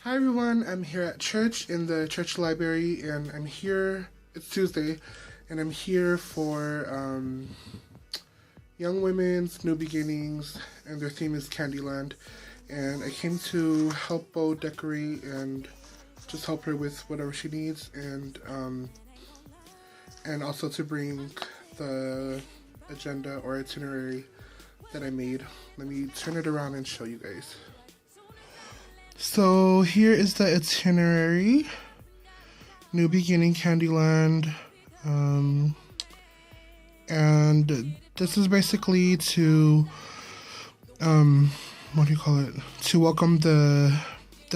Hi everyone, I'm here at church in the church library, and I'm here. It's Tuesday, and I'm here for Young Women's New Beginnings, and their theme is Candyland. And I came to help Bo decorate and just help her with whatever she needs, and also to bring the agenda or itinerary that I made. Let me turn it around and show you guys. So here is the itinerary. New Beginning Candyland. And this is basically to what do you call it? To welcome the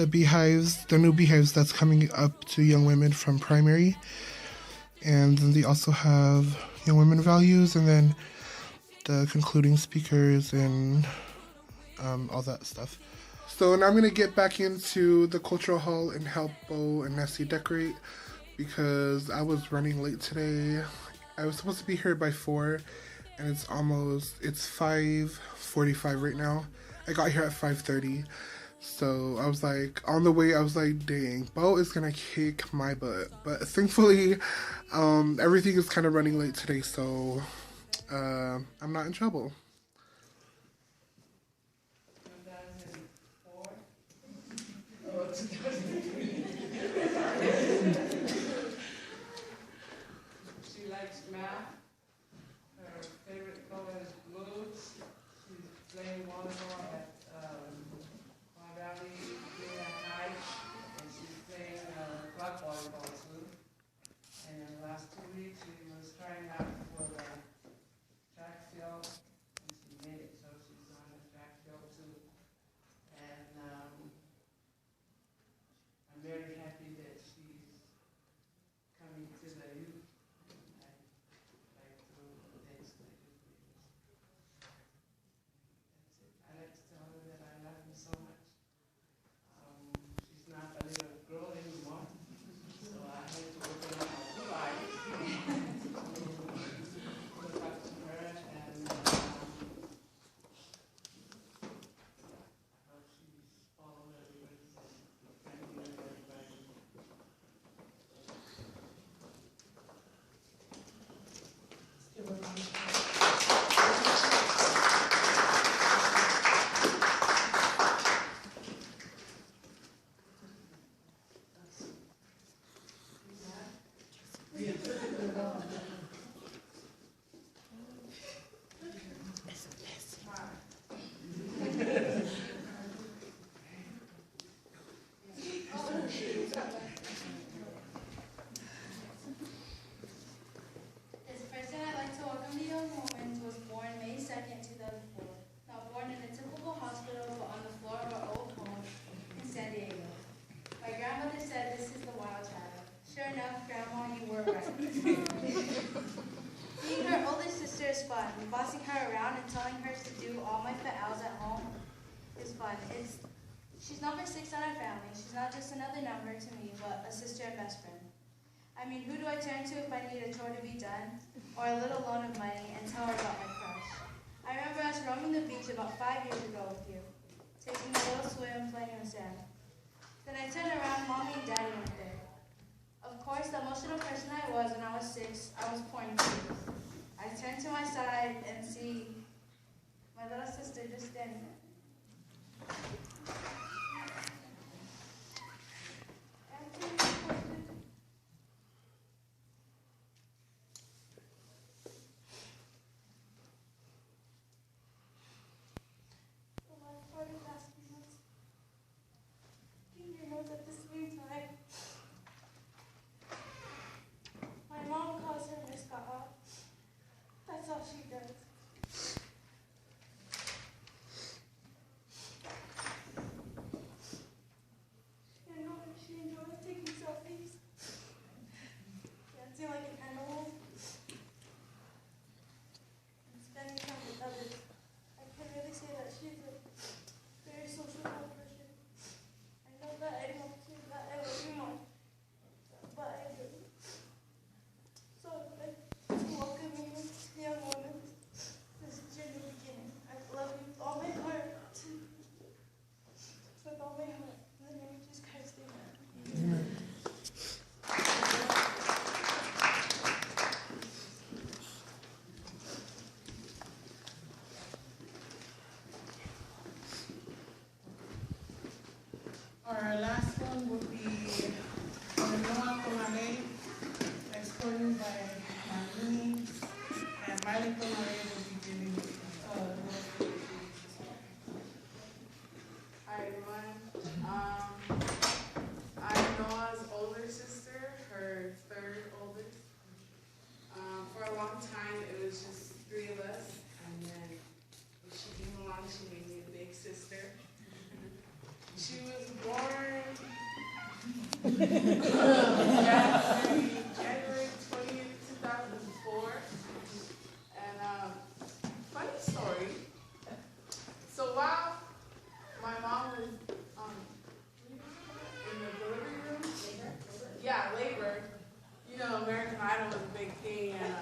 Beehives, the new Beehives that's coming up to young women from primary. And then they also have young women values, and then the concluding speakers and all that stuff. So now I'm going to get back into the cultural hall and help Bo and Nessie decorate because I was running late today. I was supposed to be here by 4 and it's 5:45 right now. I got here at 5:30. So I was like, on the way, I was like, dang, Bo is going to kick my butt. But thankfully, everything is kind of running late today, so I'm not in trouble. She likes math. Her favorite color is blue. She's playing volleyball at Pine Valley Junior High, and she's playing club volleyball too. And in the last 2 weeks, she was trying out for the track field, and she made it, so she's on the track field too. And I'm very happy that she's coming to the youth. Like through things like this. That's it. I like to tell her that I love her so much. She's not a little girl anymore, so I had to open up my blue eyes. Look up to her, and I hope she's following everybody's friendly with everybody. As a person, I'd like to welcome the young woman who was born May 2nd, 2004. Not born in a typical hospital, but on the floor of our old home in San Diego. My grandmother said this is the wild child. Sure enough, Grandma, you were right. Being her older sister is fun. Bossing her around and telling her to do all my pet owls at home is fun. She's number 6 on our family. She's not just another number to me, but a sister and best friend. I mean, who do I turn to if I need a chore to be done, or a little loan of money, and tell her about my crush? I remember us roaming the beach about 5 years ago with you, taking a little swim, playing in the sand. Then I turned around, Mommy and Daddy weren't there. Of course, the emotional person I was when I was 6, I was pouring tears. I turned to my side and see my little sister just standing there. The last part of asking was, keep your nose at the same time. My mom calls her Miss Kaha. That's all she does. Our last one would be Noah Comare, escorted by Marlene, and Miley Comare will be giving Hi everyone. I'm Noah's older sister, her third oldest. For a long time it was just three of us, and then when she came along, she made me a big sister. She was born January 20th, 2004. And funny story. So while my mom was in the delivery room, labor. You know, American Idol was a big thing, and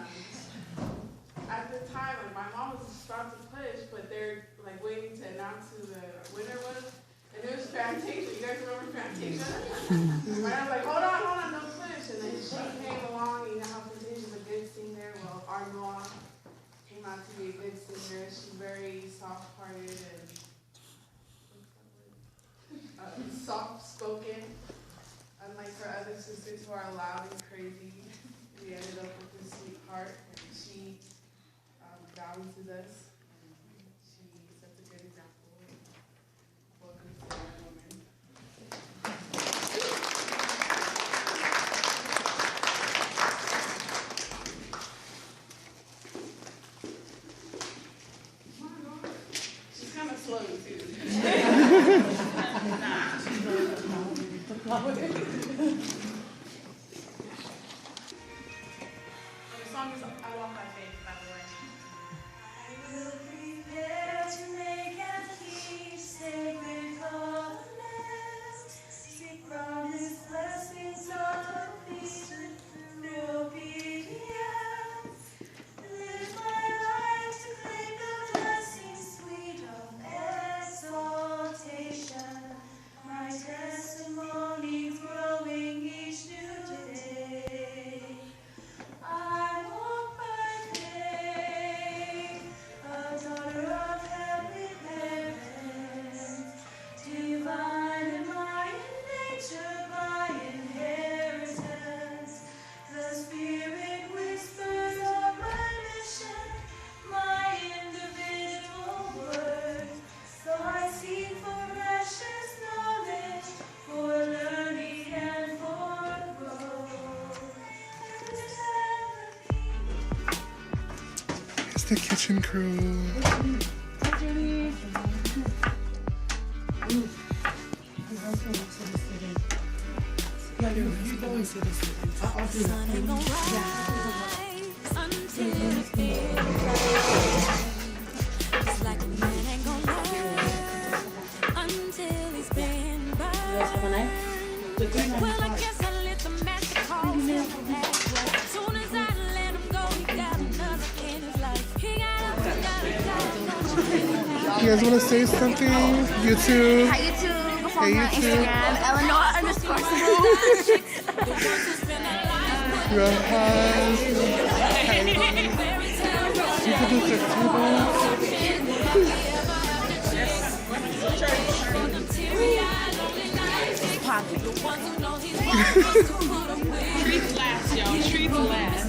at the time, like, my mom was about to push, but they're like waiting to announce who the winner was. And it was Fantasia. You guys remember Fantasia? And I was like, hold on, don't push. And then she came along, you know how Fantasia's a good singer. Well, our Noah came out to be a good singer. She's very soft-hearted and soft-spoken. Unlike her other sisters who are loud and crazy, we ended up with this sweetheart, and she balances us. She sets a good example. Welcome to our woman. She's kind of slow too. The song is I Walk by Faith, by the way. I will prepare to make and keep sacred covenants, seek promised blessings of peace through obedience. Live my life to claim the blessings sweet of exaltation. My testimony growing each new day. I walk by faith, a daughter of heavenly parents, divine in my nature by inheritance. The Spirit whispers of my mission, my individual worth. So I seek for precious knowledge, for learning and for growth. It's the kitchen crew. Sun ain't gonna rise until it's been bright. It's like a man ain't gonna last until he's been burned. Well, I guess I let the master call him back. As soon as I let him go, he got another in his life. He got You guys want to say something? YouTube. Hi YouTube, follow Hey, me on YouTube. Instagram, Eleanor_Simone. Rojas. You can do six tables. Treats last, y'all. Treats last.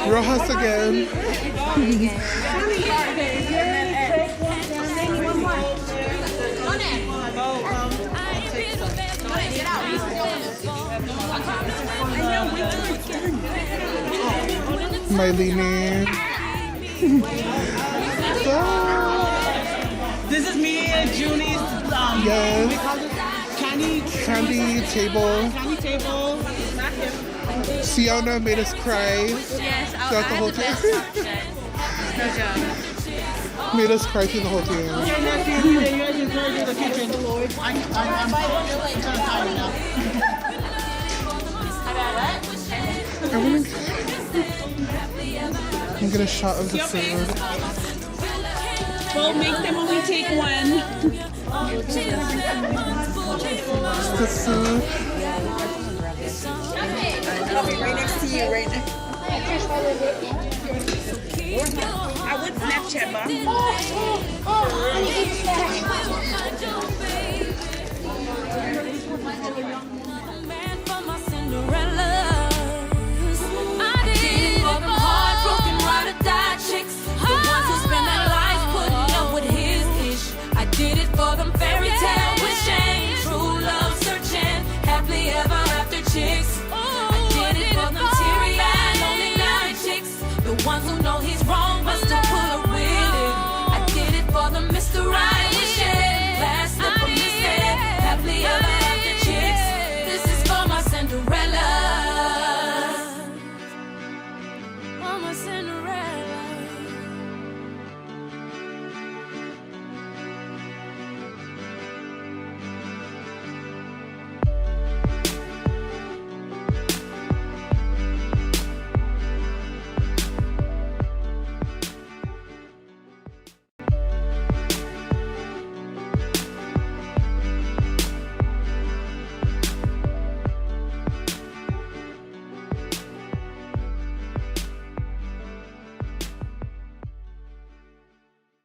Rojas again. Mylene. This is me and Junie's Yes. candy table. table. Sienna made us cry. Yes, I throughout the whole had the best time. time. Good job. Made us cry through the whole thing. Yours is in the kitchen. I'm tired now. I want to. can get a shot of the food. We'll make them when we take one. The food. I'll be right next to you right now. I would Snapchat, but Oh, and eat that.